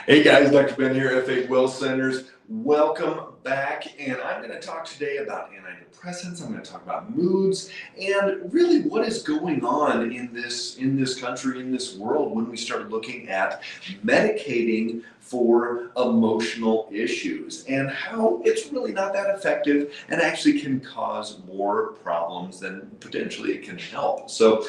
Hey guys, Dr. Ben here, FA Well Centers. Welcome back, and I'm going to talk today about antidepressants. I'm going to talk about moods, and really what is going on in this country, in this world, when we start looking at medicating for emotional issues, and how it's really not that effective and actually can cause more problems than potentially it can help. So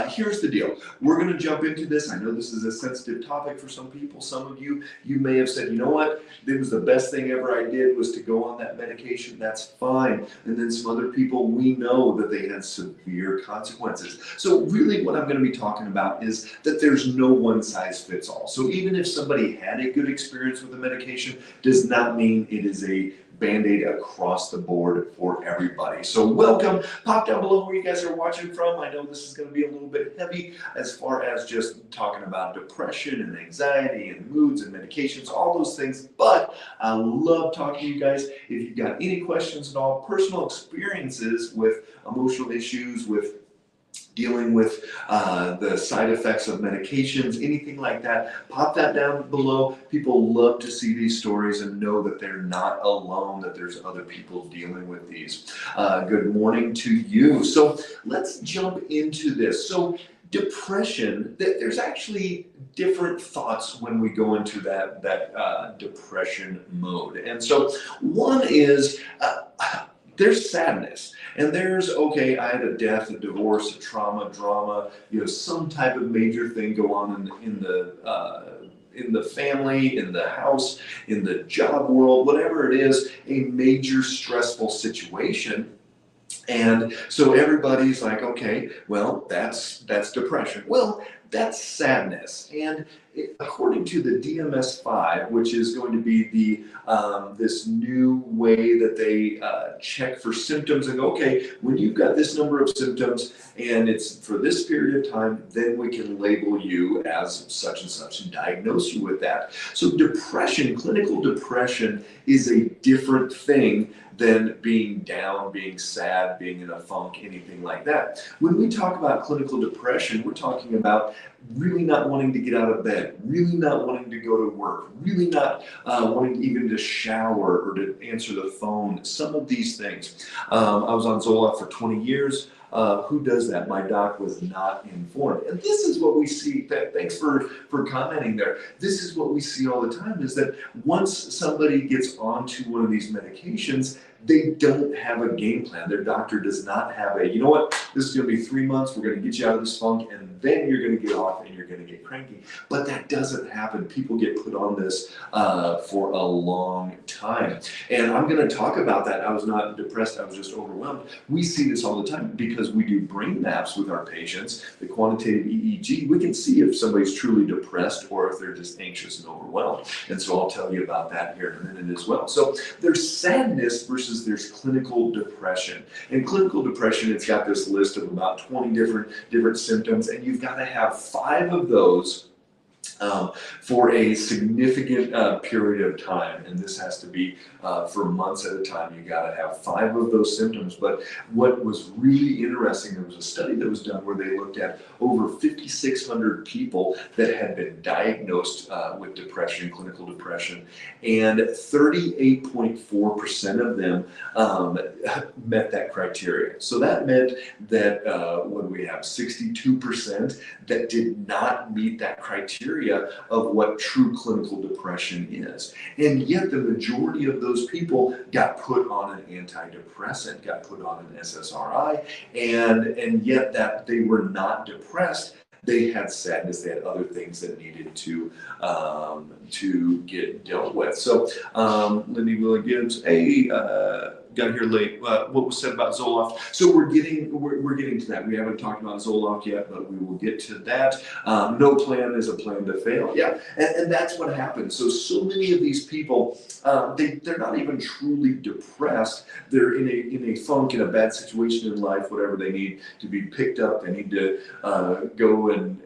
here's the deal. We're going to jump into this. I know this is a sensitive topic for some people. Some of you may have said, you know what, it was the best thing ever I did was to go on that medication. That's fine. And then some other people, we know that they had severe consequences. So really what I'm going to be talking about is that there's no one size fits all. So even if somebody had a good experience with the medication, does not mean it is a Band-Aid across the board for everybody. So welcome. Pop down below where you guys are watching from. I know this is going to be a little bit heavy as far as just talking about depression and anxiety and moods and medications, all those things, but I love talking to you guys. If you've got any questions at all, personal experiences with emotional issues, with dealing with the side effects of medications, anything like that, pop that down below. People love to see these stories and know that they're not alone, that there's other people dealing with these. Good morning to you. So let's jump into this. So depression, there's actually different thoughts when we go into that depression mode. And so one is there's sadness, and there's, okay, I had a death, a divorce, a trauma, drama, some type of major thing go on in the family, in the house, in the job world, whatever it is, a major stressful situation. And so everybody's like, okay, well, that's depression. Well, that's sadness. And according to the DMS-5, which is going to be the this new way that they check for symptoms and go, okay, when you've got this number of symptoms and it's for this period of time, then we can label you as such and such and diagnose you with that. So depression, clinical depression, is a different thing than being down, being sad, being in a funk, anything like that. When we talk about clinical depression, we're talking about really not wanting to get out of bed, really not wanting to go to work, really not wanting even to shower or to answer the phone, some of these things. I was on Zoloft for 20 years. Who does that? My doc was not informed. And this is what we see. Thanks for commenting there. This is what we see all the time, is that once somebody gets onto one of these medications, they don't have a game plan. Their doctor does not have you know what, this is going to be 3 months, we're going to get you out of this funk, and then you're going to get off and you're going to get cranky. But that doesn't happen. People get put on this for a long time. And I'm going to talk about that. I was not depressed, I was just overwhelmed. We see this all the time because we do brain maps with our patients, the quantitative EEG. We can see if somebody's truly depressed or if they're just anxious and overwhelmed. And so I'll tell you about that here in a minute as well. So there's sadness versus there's clinical depression. And clinical depression, it's got this list of about 20 different symptoms, and you've got to have 5 of those for a significant period of time, and this has to be for months at a time. You got to have 5 of those symptoms. But what was really interesting, there was a study that was done where they looked at over 5,600 people that had been diagnosed with depression, clinical depression, and 38.4% of them met that criteria. So that meant that when we have 62% that did not meet that criteria of what true clinical depression is. And yet the majority of those people got put on an antidepressant, got put on an SSRI, and yet that they were not depressed. They had sadness, they had other things that needed to get dealt with. So Lindy Williams, got here late. What was said about Zoloft? So we're getting to that. We haven't talked about Zoloft yet, but we will get to that. No plan is a plan to fail. Yeah, and that's what happens. So many of these people, they're not even truly depressed. They're in a funk, in a bad situation in life, whatever. They need to be picked up. They need to go and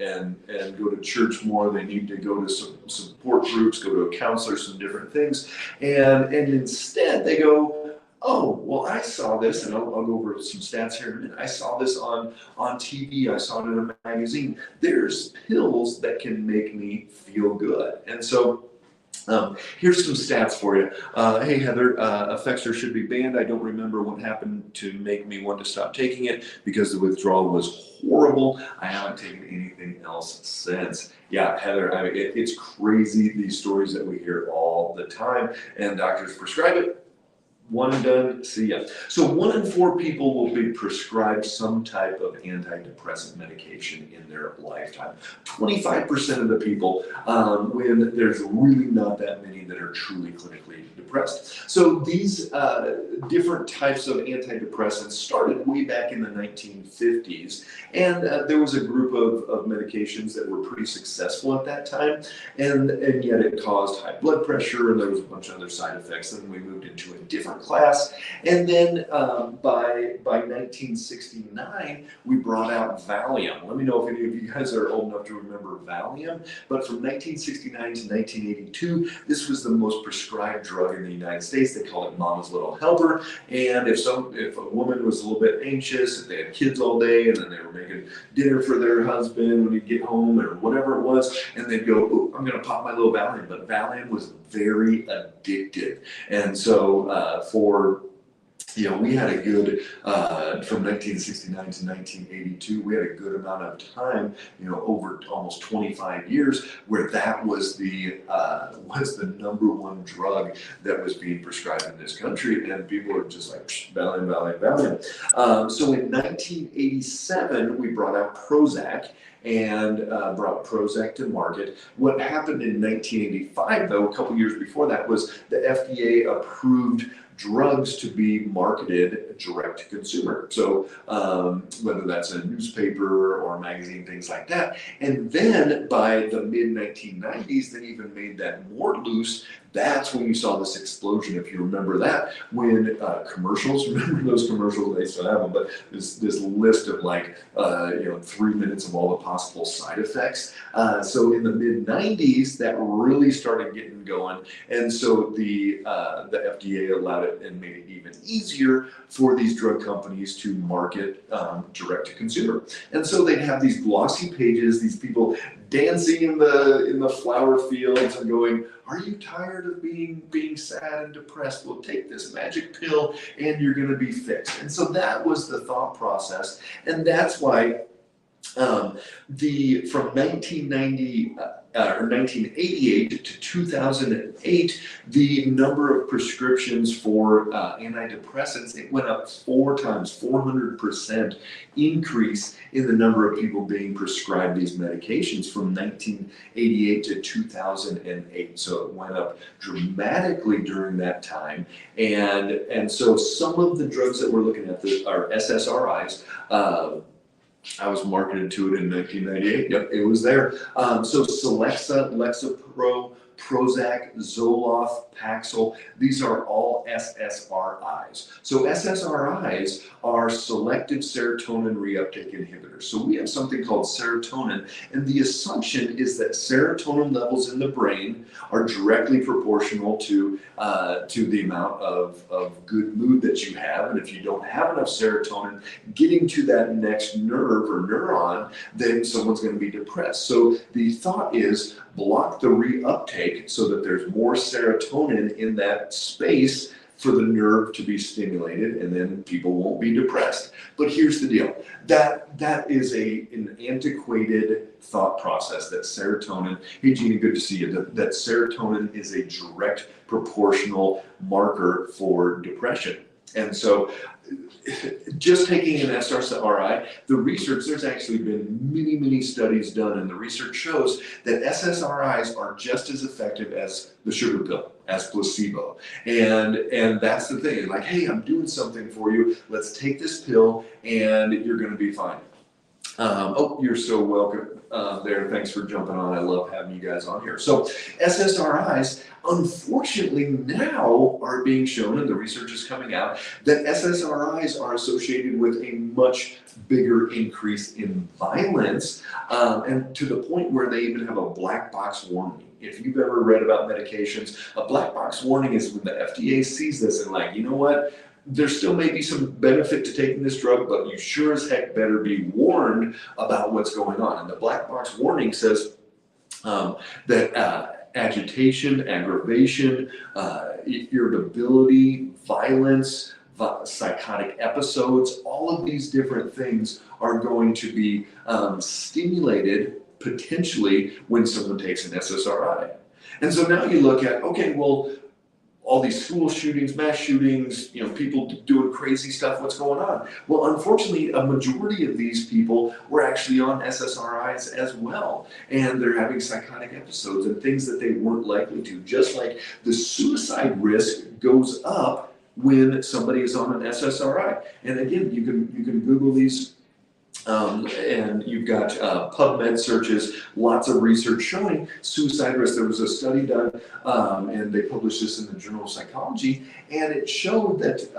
go to church more. They need to go to some support groups, go to a counselor, some different things, and instead they go, oh, well, I saw this, and I'll go over some stats here in a minute. I saw this on TV. I saw it in a magazine. There's pills that can make me feel good. And so Here's some stats for you. Hey Heather, Effexor should be banned. I don't remember what happened to make me want to stop taking it because the withdrawal was horrible. I haven't taken anything else since. Yeah, Heather, I mean, it's crazy, these stories that we hear all the time, and doctors prescribe it. One and done, see ya. So 1 in 4 people will be prescribed some type of antidepressant medication in their lifetime. 25% of the people, when there's really not that many that are truly clinically depressed. So these different types of antidepressants started way back in the 1950s, and there was a group of medications that were pretty successful at that time, and yet it caused high blood pressure, and there was a bunch of other side effects. Then we moved into a different class, and then by 1969 we brought out Valium. Let me know if any of you guys are old enough to remember Valium. But from 1969 to 1982, this was the most prescribed drug in the United States. They call it Mama's Little Helper. And if a woman was a little bit anxious, if they had kids all day, and then they were making dinner for their husband when he'd get home or whatever it was, and they'd go, "Ooh, I'm going to pop my little Valium." But Valium was very addictive, and so we had a good, from 1969 to 1982, we had a good amount of time, over almost 25 years, where that was the number one drug that was being prescribed in this country, and people were just like, Valium, Valium, Valium. So in 1987, we brought out Prozac, and brought Prozac to market. What happened in 1985, though, a couple years before that, was the FDA approved drugs to be marketed direct to consumer. So whether that's a newspaper or a magazine, things like that. And then by the mid 1990s, they even made that more loose. That's when you saw this explosion, if you remember that, when commercials, remember those commercials, they still have them, but this list of 3 minutes of all the possible side effects. So in the mid 90s, that really started getting going. And so the FDA allowed it and made it even easier for these drug companies to market direct to consumer. And so they'd have these glossy pages, these people dancing in the flower fields and going, "Are you tired of being sad and depressed? Well, take this magic pill and you're going to be fixed." And so that was the thought process, and that's why from 1988 to 2008, the number of prescriptions for antidepressants, it went up 400% increase in the number of people being prescribed these medications from 1988 to 2008. So it went up dramatically during that time. And so some of the drugs that we're looking at are SSRIs. I was marketed to it in 1998. Yep, it was there. So Celexa, Lexapro, Prozac, Zoloft, Paxil, these are all SSRIs. So SSRIs are selective serotonin reuptake inhibitors. So we have something called serotonin, and the assumption is that serotonin levels in the brain are directly proportional to the amount of good mood that you have. And if you don't have enough serotonin getting to that next nerve or neuron, then someone's going to be depressed. So the thought is block the reuptake so that there's more serotonin in that space for the nerve to be stimulated, and then people won't be depressed. But here's the deal. That is an antiquated thought process, that serotonin, hey Gina, good to see you, that serotonin is a direct proportional marker for depression. And so just taking an SSRI, the research, there's actually been many studies done, and the research shows that SSRIs are just as effective as the sugar pill, as placebo. And that's the thing, like, hey, I'm doing something for you, let's take this pill and you're going to be fine. You're so welcome there. Thanks for jumping on. I love having you guys on here. So SSRIs, unfortunately, now are being shown, and the research is coming out, that SSRIs are associated with a much bigger increase in violence, and to the point where they even have a black box warning. If you've ever read about medications, a black box warning is when the FDA sees this and like, you know what? There still may be some benefit to taking this drug, but you sure as heck better be warned about what's going on. And the black box warning says that agitation, aggravation, irritability, violence, psychotic episodes. All of these different things are going to be stimulated potentially when someone takes an SSRI. And so now you look at, okay, well, all these school shootings, mass shootings, people doing crazy stuff, what's going on? Well, unfortunately, a majority of these people were actually on SSRIs as well. And they're having psychotic episodes and things that they weren't likely to. Just like the suicide risk goes up when somebody is on an SSRI. And again, you can Google these. And you've got PubMed searches, lots of research showing suicide risk. There was a study done, and they published this in the Journal of Psychology, and it showed that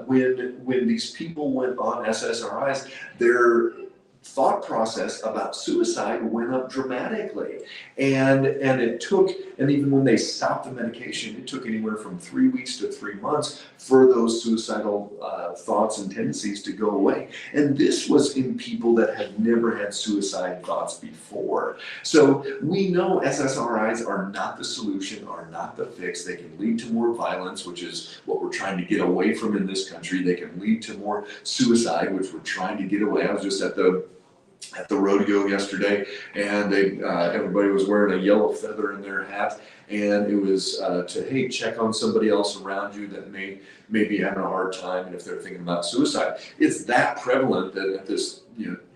when these people went on SSRIs, their thought process about suicide went up dramatically. And even when they stopped the medication, it took anywhere from 3 weeks to 3 months for those suicidal thoughts and tendencies to go away. And this was in people that had never had suicide thoughts before. So we know SSRIs are not the solution, are not the fix. They can lead to more violence, which is what we're trying to get away from in this country. They can lead to more suicide, which we're trying to get away. I was just at the rodeo yesterday, and everybody was wearing a yellow feather in their hat, and it was to check on somebody else around you that may be having a hard time, and if they're thinking about suicide. It's that prevalent that at this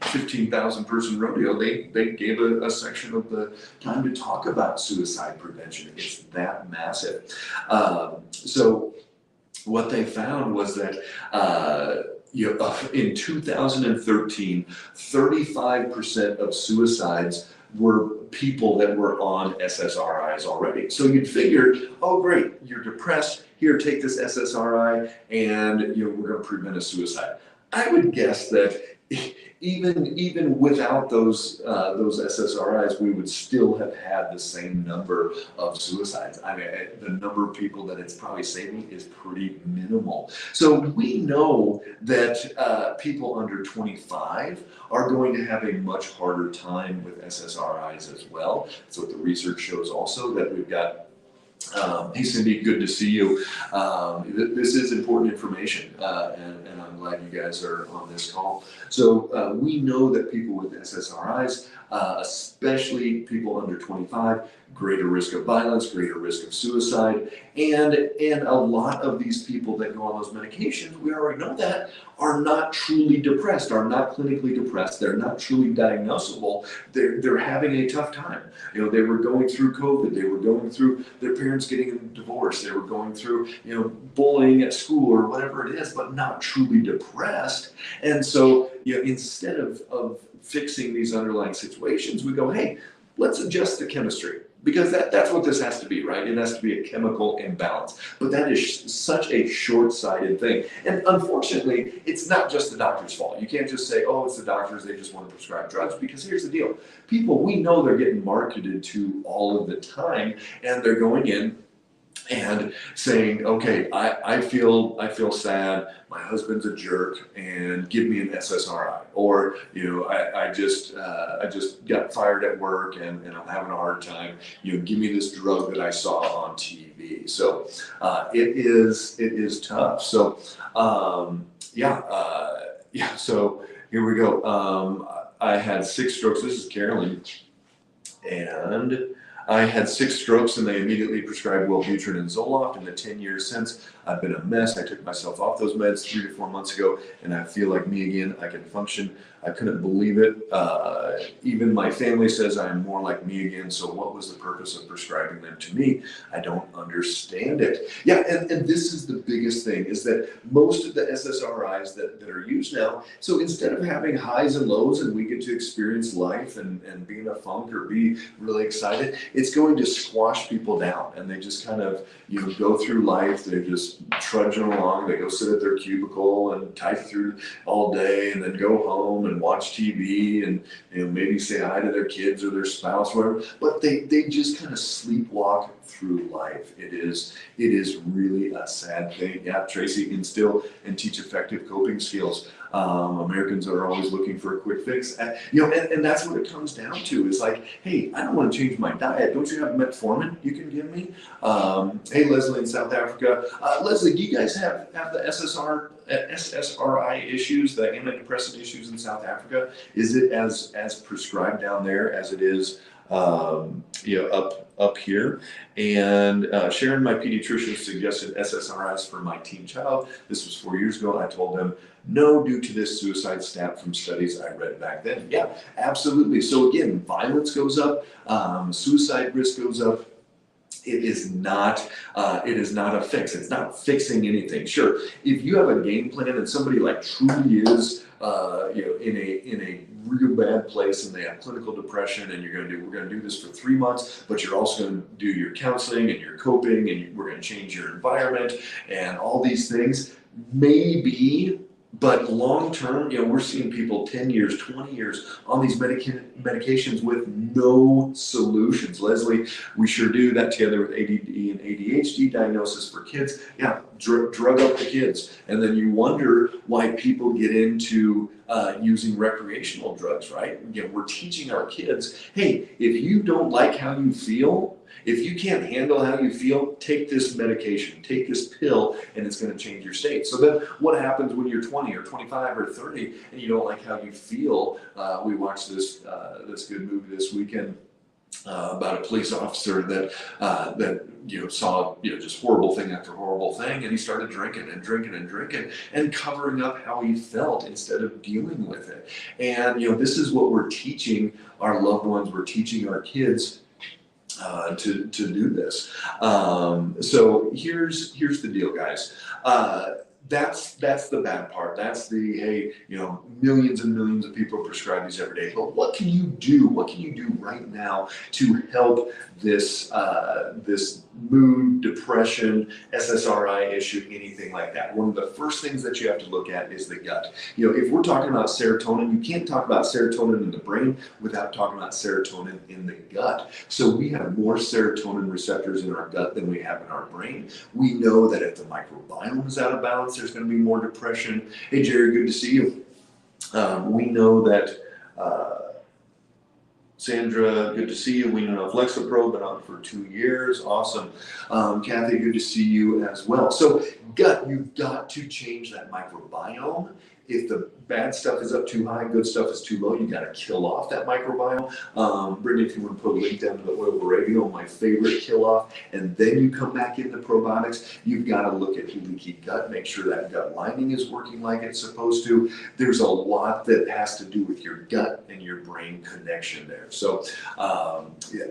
15,000 person rodeo, they gave a section of the time to talk about suicide prevention. It's that massive. So what they found was that in 2013, 35% of suicides were people that were on SSRIs already. So you'd figure, oh great, you're depressed, here, take this SSRI, and we're going to prevent a suicide. I would guess that even without those SSRIs, we would still have had the same number of suicides. I mean, the number of people that it's probably saving is pretty minimal. So we know that people under 25 are going to have a much harder time with SSRIs as well. That's what the research shows also, that we've got. Hey Cindy, good to see you. This is important information, and I'm glad you guys are on this call. So we know that people with SSRIs, especially people under 25, greater risk of violence, greater risk of suicide, and a lot of these people that go on those medications, we already know that, are not truly depressed, are not clinically depressed, they're not truly diagnosable, they're having a tough time. They were going through COVID, they were going through their parents getting a divorce, they were going through, bullying at school or whatever it is, but not truly depressed. And so, instead of fixing these underlying situations, we go, hey, let's adjust the chemistry. Because that's what this has to be, right? It has to be a chemical imbalance. But that is such a short-sighted thing. And unfortunately, it's not just the doctor's fault. You can't just say, oh, it's the doctors, they just want to prescribe drugs. Because here's the deal. People, we know they're getting marketed to all of the time, and they're going in and saying, okay, I feel sad, my husband's a jerk, and give me an SSRI. Or, I just got fired at work and I'm having a hard time, give me this drug that I saw on TV. So it is tough. So so here we go. I had 6 strokes. This is Carolyn. And I had 6 strokes and they immediately prescribed Wellbutrin and Zoloft. In the 10 years since, I've been a mess. I took myself off those meds 3 to 4 months ago, and I feel like me again. I can function. I couldn't believe it. Even my family says I'm more like me again. So what was the purpose of prescribing them to me? I don't understand it. Yeah, and this is the biggest thing, is that most of the SSRIs that are used now, so instead of having highs and lows and we get to experience life and be in a funk or be really excited, it's going to squash people down, and they just kind of go through life. They're just trudging along. They go sit at their cubicle and type through all day, and then go home and watch TV and maybe say hi to their kids or their spouse, whatever. But they just kind of sleepwalk through life. It is really a sad thing. Yeah, Tracy, instill and teach effective coping skills. Americans are always looking for a quick fix. And that's what it comes down to is like, hey, I don't want to change my diet. Don't you have metformin you can give me? Hey, Leslie in South Africa. Leslie, do you guys have the SSRI issues, the antidepressant issues in South Africa? Is it as prescribed down there as it is up here? And Sharon, my pediatrician, suggested SSRIs for my teen child. This was 4 years ago. I told them no, due to this suicide stat from studies I read back then. Yeah, absolutely. So again, violence goes up, suicide risk goes up. It is not a fix. It's not fixing anything. Sure, if you have a game plan and somebody like truly is in a real bad place and they have clinical depression and we're going to do this for 3 months, but you're also going to do your counseling and your coping and we're going to change your environment and all these things, maybe. But long term, we're seeing people 10 years, 20 years on these medications with no solutions. Leslie, we sure do that together with ADD and ADHD diagnosis for kids. Yeah, drug up the kids. And then you wonder why people get into using recreational drugs, right? We're teaching our kids, hey, if you don't like how you feel, if you can't handle how you feel, take this medication, take this pill, and it's going to change your state. So then what happens when you're 20 or 25 or 30 and you don't like how you feel? We watched this good movie this weekend about a police officer that saw just horrible thing after horrible thing, and he started drinking and covering up how he felt instead of dealing with it. And this is what we're teaching our loved ones. We're teaching our kids to do this. So here's the deal, guys. That's the bad part. That's the, hey, millions and millions of people prescribe these every day. But what can you do? What can you do right now to help this mood, depression, SSRI issue, anything like that? One of the first things that you have to look at is the gut. If we're talking about serotonin, you can't talk about serotonin in the brain without talking about serotonin in the gut. So we have more serotonin receptors in our gut than we have in our brain. We know that if the microbiome is out of balance, there's going to be more depression. Hey, Jerry, good to see you. We know that Sandra, good to see you. We know Flexapro, been on for 2 years. Awesome. Kathy, good to see you as well. So gut, you've got to change that microbiome. If the bad stuff is up too high, good stuff is too low, you got to kill off that microbiome. Brittany, if you want to put a link down to the oil of oregano, my favorite kill off, and then you come back into probiotics, you've got to look at leaky gut, make sure that gut lining is working like it's supposed to. There's a lot that has to do with your gut and your brain connection there. So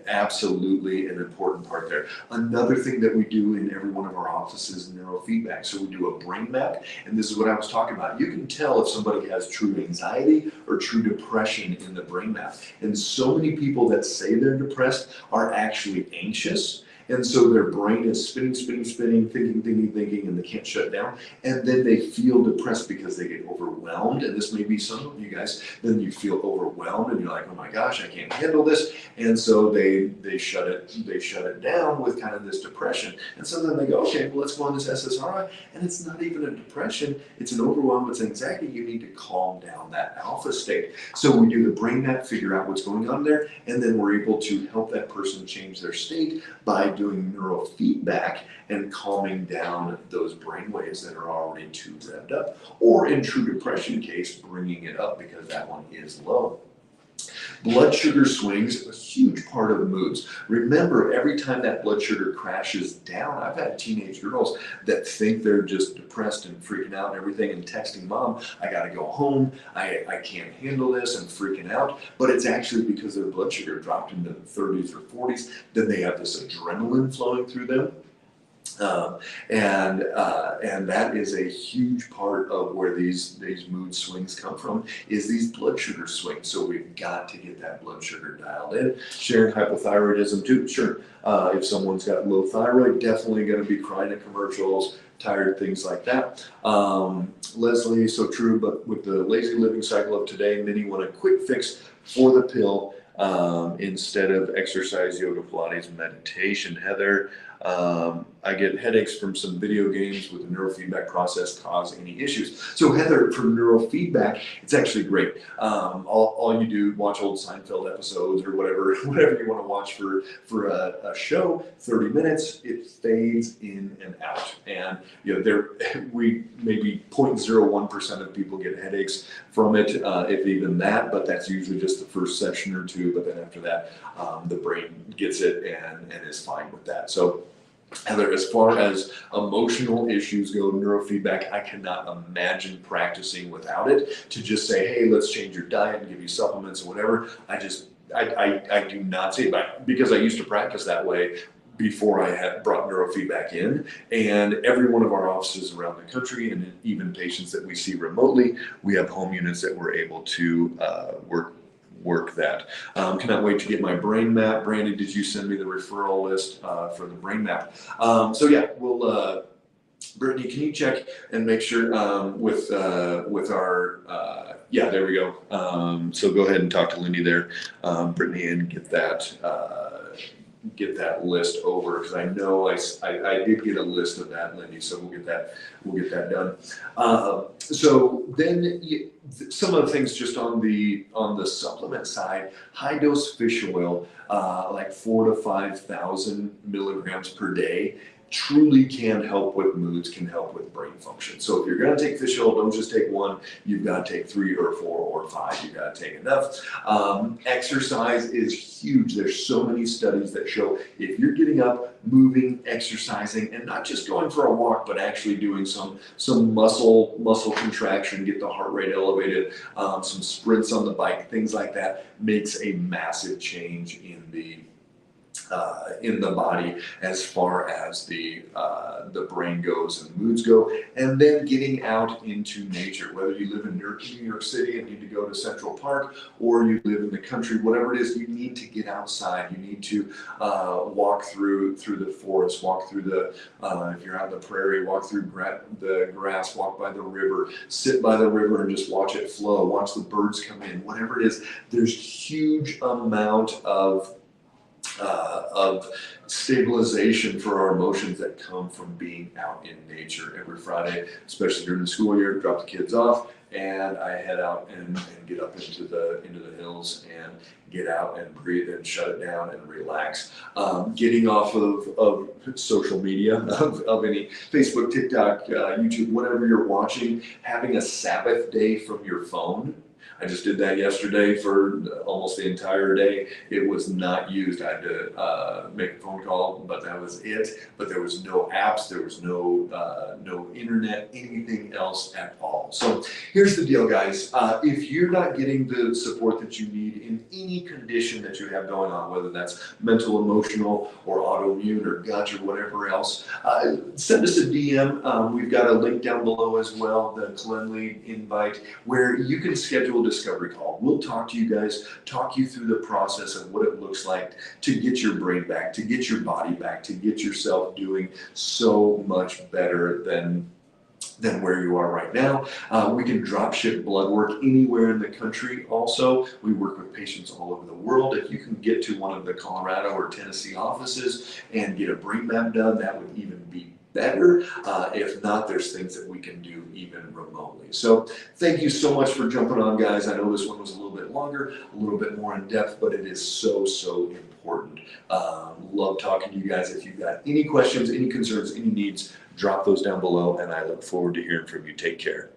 absolutely an important part there. Another thing that we do in every one of our offices is neurofeedback. So we do a brain map, and this is what I was talking about. You can tell if somebody has true anxiety or true depression in the brain map. And so many people that say they're depressed are actually anxious. And so their brain is spinning, thinking, and they can't shut down. And then they feel depressed because they get overwhelmed. And this may be some of you guys. Then you feel overwhelmed and you're like, oh my gosh, I can't handle this. And so they shut it down with kind of this depression. And so then they go, okay, well, let's go on this SSRI. And it's not even a depression. It's an overwhelm. It's anxiety. You need to calm down that alpha state. So we do the brain map, figure out what's going on there. And then we're able to help that person change their state by doing neurofeedback and calming down those brain waves that are already too revved up, or in true depression case, bringing it up because that one is low. Blood sugar swings, a huge part of moods. Remember, every time that blood sugar crashes down, I've had teenage girls that think they're just depressed and freaking out and everything and texting mom, I gotta go home, I can't handle this, I'm freaking out. But it's actually because their blood sugar dropped into the 30s or 40s, then they have this adrenaline flowing through them. And that is a huge part of where these mood swings come from, is these blood sugar swings. So we've got to get that blood sugar dialed in. Sharing hypothyroidism too, sure. If someone's got low thyroid, definitely going to be crying at commercials, tired, things like that. Leslie, so true, but with the lazy living cycle of today, many want a quick fix for the pill. instead of exercise, yoga, Pilates, meditation. Heather, I get headaches from some video games with the neurofeedback process cause any issues. So Heather, for neurofeedback, it's actually great. All you do, watch old Seinfeld episodes or whatever you want to watch for a show, 30 minutes, it fades in and out. And we maybe 0.01% of people get headaches from it, if even that, but that's usually just the first session or two. But then after that, the brain gets it and is fine with that. So Heather, as far as emotional issues go, neurofeedback, I cannot imagine practicing without it. To just say, hey, let's change your diet and give you supplements or whatever, I do not see it, because I used to practice that way before I had brought neurofeedback in. And every one of our offices around the country, and even patients that we see remotely, we have home units that we're able to work that. Cannot wait to get my brain map. Brandy, did you send me the referral list for the brain map? So yeah, we'll, Brittany, can you check and make sure with our, yeah, there we go. So go ahead and talk to Lindy there, Brittany, and get that list over, because I know I did get a list of that, Lindy, so we'll get that done. So then some of the things just on the supplement side, high dose fish oil, like 4,000 to 5,000 milligrams per day, truly can help with moods, can help with brain function. So if you're going to take fish oil, don't just take one. You've got to take 3 or 4 or 5. You've got to take enough. Exercise is huge. There's so many studies that show if you're getting up, moving, exercising, and not just going for a walk, but actually doing some muscle contraction, get the heart rate elevated, some sprints on the bike, things like that, makes a massive change in the body as far as the brain goes and moods go. And then getting out into nature, whether you live in New York City and need to go to Central Park, or you live in the country, whatever it is, you need to get outside. You need to walk through the forest, walk through if you're out in the prairie, walk through the grass, walk by the river, sit by the river and just watch it flow, watch the birds come in, whatever it is. There's huge amount of stabilization for our emotions that come from being out in nature. Every Friday, especially during the school year, drop the kids off and I head out and get up into the hills and get out and breathe and shut it down and relax. Getting off of social media, of any Facebook, TikTok, YouTube, whatever you're watching, having a Sabbath day from your phone. I just did that yesterday for almost the entire day. It was not used. I had to make a phone call, but that was it. But there was no apps, there was no internet, anything else at all. So here's the deal, guys. If you're not getting the support that you need in any condition that you have going on, whether that's mental, emotional, or autoimmune, or gut, or whatever else, send us a DM. We've got a link down below as well, the Calendly invite, where you can schedule discovery call. We'll talk to you guys, talk you through the process of what it looks like to get your brain back, to get your body back, to get yourself doing so much better than where you are right now. We can drop ship blood work anywhere in the country. Also, we work with patients all over the world. If you can get to one of the Colorado or Tennessee offices and get a brain map done, that would even be better. If not, there's things that we can do even remotely. So thank you so much for jumping on, guys. I know this one was a little bit longer, a little bit more in depth, but it is so important. Love talking to you guys. If you've got any questions, any concerns, any needs, drop those down below, and I look forward to hearing from you. Take care.